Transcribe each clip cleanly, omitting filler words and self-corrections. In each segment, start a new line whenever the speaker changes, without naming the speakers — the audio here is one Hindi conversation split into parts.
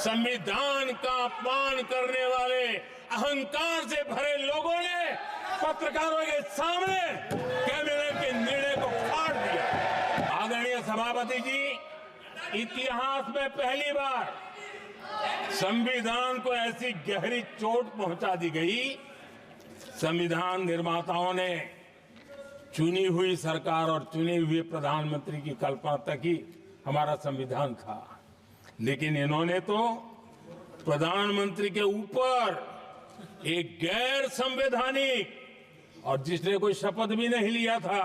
संविधान का अपमान करने वाले अहंकार से भरे लोगों ने पत्रकारों के सामने कैबिनेट के निर्णय को फाड़ दिया। आदरणीय सभापति जी, इतिहास में पहली बार संविधान को ऐसी गहरी चोट पहुंचा दी गई। संविधान निर्माताओं ने चुनी हुई सरकार और चुने हुए प्रधानमंत्री की कल्पना तक ही हमारा संविधान था, लेकिन इन्होंने तो प्रधानमंत्री के ऊपर एक गैर संवैधानिक और जिसने कोई शपथ भी नहीं लिया था,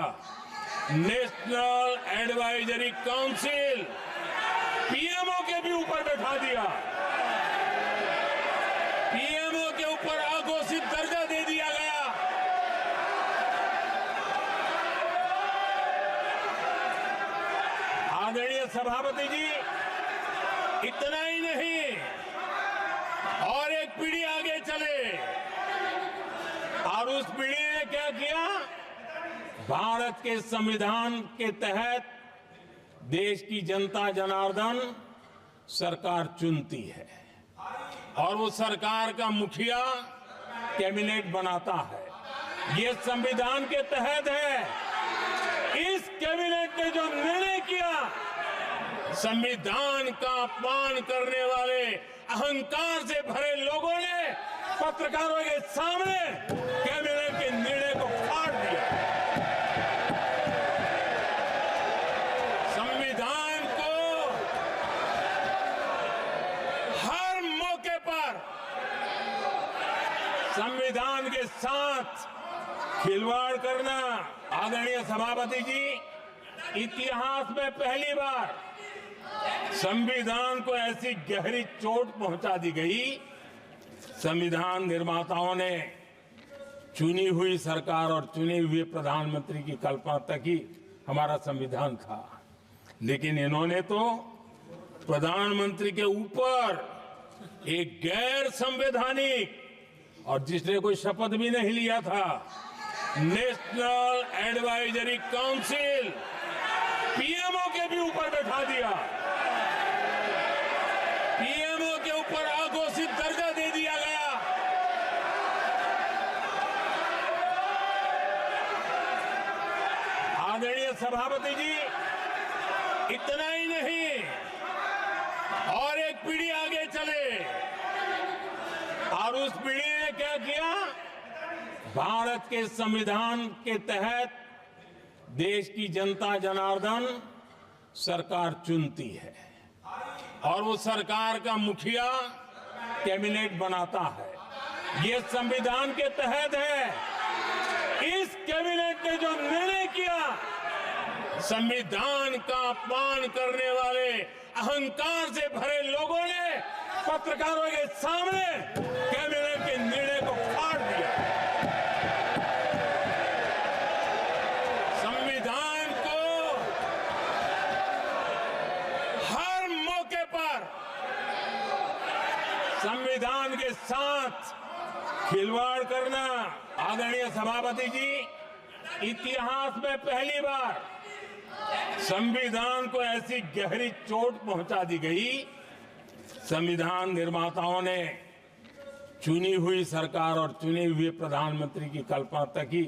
नेशनल एडवाइजरी काउंसिल पीएमओ के भी ऊपर बैठा दिया। पीएमओ के ऊपर अघोषित दर्जा दे दिया गया। आदरणीय सभापति जी, इतना ही नहीं, और एक पीढ़ी आगे चले और उस पीढ़ी ने क्या किया? भारत के संविधान के तहत देश की जनता जनार्दन सरकार चुनती है और वो सरकार का मुखिया कैबिनेट बनाता है। ये संविधान के तहत है। इस कैबिनेट ने जो निर्णय किया, संविधान का अपमान करने वाले अहंकार से भरे लोगों ने पत्रकारों के सामने कैबिनेट के निर्णय को फाड़ दिया। संविधान को हर मौके पर संविधान के साथ खिलवाड़ करना। आदरणीय सभापति जी, इतिहास में पहली बार संविधान को ऐसी गहरी चोट पहुंचा दी गई। संविधान निर्माताओं ने चुनी हुई सरकार और चुने हुए प्रधानमंत्री की कल्पना तक ही हमारा संविधान था, लेकिन इन्होंने तो प्रधानमंत्री के ऊपर एक गैर संवैधानिक और जिसने कोई शपथ भी नहीं लिया था, नेशनल एडवाइजरी काउंसिल पीएमओ के भी ऊपर बैठा दिया। पीएमओ के ऊपर अघोषित दर्जा दे दिया गया। आदरणीय सभापति जी, इतना ही नहीं, और एक पीढ़ी आगे चले और उस पीढ़ी ने क्या किया? भारत के संविधान के तहत देश की जनता जनार्दन सरकार चुनती है और वो सरकार का मुखिया कैबिनेट बनाता है। ये संविधान के तहत है। इस कैबिनेट ने जो निर्णय किया, संविधान का अपमान करने वाले अहंकार से भरे लोगों ने पत्रकारों के सामने कैबिनेट के निर्णय को फाड़ दिया। संविधान को हर मौके पर संविधान के साथ खिलवाड़ करना। आदरणीय सभापति जी, इतिहास में पहली बार संविधान को ऐसी गहरी चोट पहुंचा दी गई। संविधान निर्माताओं ने चुनी हुई सरकार और चुने हुए प्रधानमंत्री की कल्पना तक ही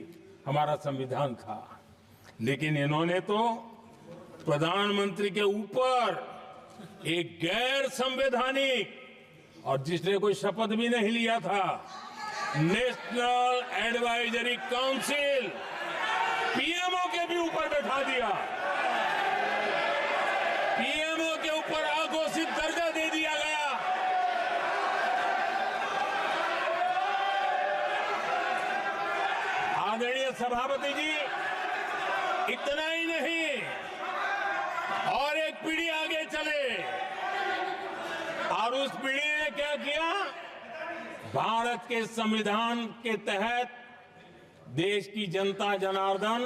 हमारा संविधान था, लेकिन इन्होंने तो प्रधानमंत्री के ऊपर एक गैर संवैधानिक और जिसने कोई शपथ भी नहीं लिया था, नेशनल एडवाइजरी काउंसिल पीएमओ के भी ऊपर बैठा दिया। पीएमओ के ऊपर अघोषित दर्जा दे दिया गया। आदरणीय सभापति जी, इतना ही नहीं, और एक पीढ़ी आगे चले और उस पीढ़ी ने क्या किया? भारत के संविधान के तहत देश की जनता जनार्दन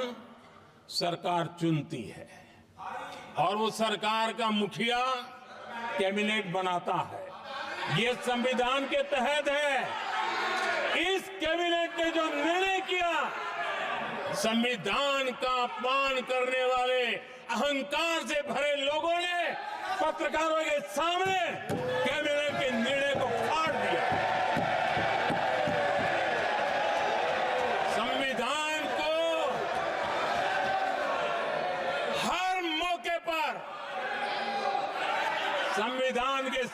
सरकार चुनती है और वो सरकार का मुखिया कैबिनेट बनाता है। ये संविधान के तहत है। इस कैबिनेट ने जो निर्णय किया, संविधान का अपमान करने वाले अहंकार से भरे लोगों ने पत्रकारों के सामने कैबिनेट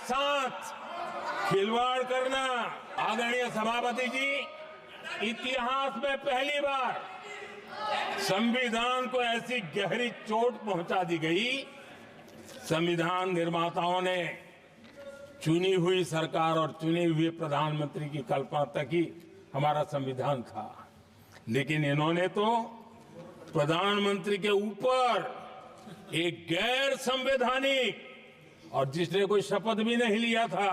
साथ खिलवाड़ करना। आदरणीय सभापति जी, इतिहास में पहली बार संविधान को ऐसी गहरी चोट पहुंचा दी गई। संविधान निर्माताओं ने चुनी हुई सरकार और चुने हुए प्रधानमंत्री की कल्पना तक ही हमारा संविधान था, लेकिन इन्होंने तो प्रधानमंत्री के ऊपर एक गैर संवैधानिक, और जिसने कोई शपथ भी नहीं लिया था,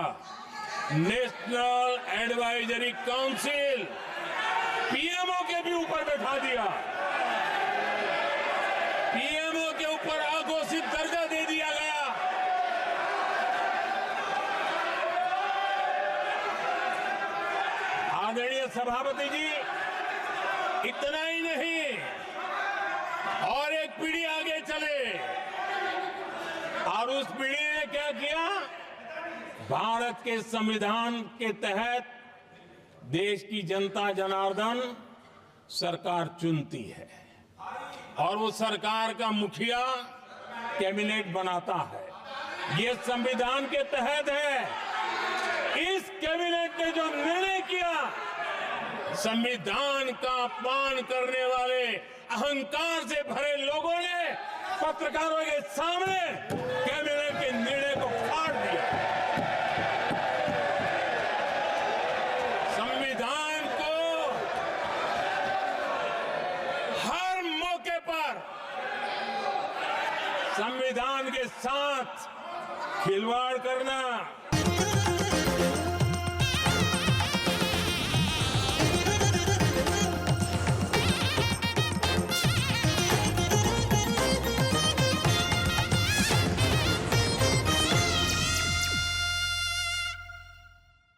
नेशनल एडवाइजरी काउंसिल पीएमओ के भी ऊपर बैठा दिया। पीएमओ के ऊपर अघोषित दर्जा दे दिया गया। आदरणीय सभापति जी, इतना ही नहीं, और एक पीढ़ी आगे चले, और उस पीढ़ी ने क्या किया? भारत के संविधान के तहत देश की जनता जनार्दन सरकार चुनती है और वो सरकार का मुखिया कैबिनेट बनाता है। ये संविधान के तहत है। इस कैबिनेट ने जो निर्णय किया, संविधान का अपमान करने वाले अहंकार से भरे लोगों ने पत्रकारों के सामने कैबिनेट के निर्णय को फाड़ दिया। संविधान को हर मौके पर संविधान के साथ खिलवाड़ करना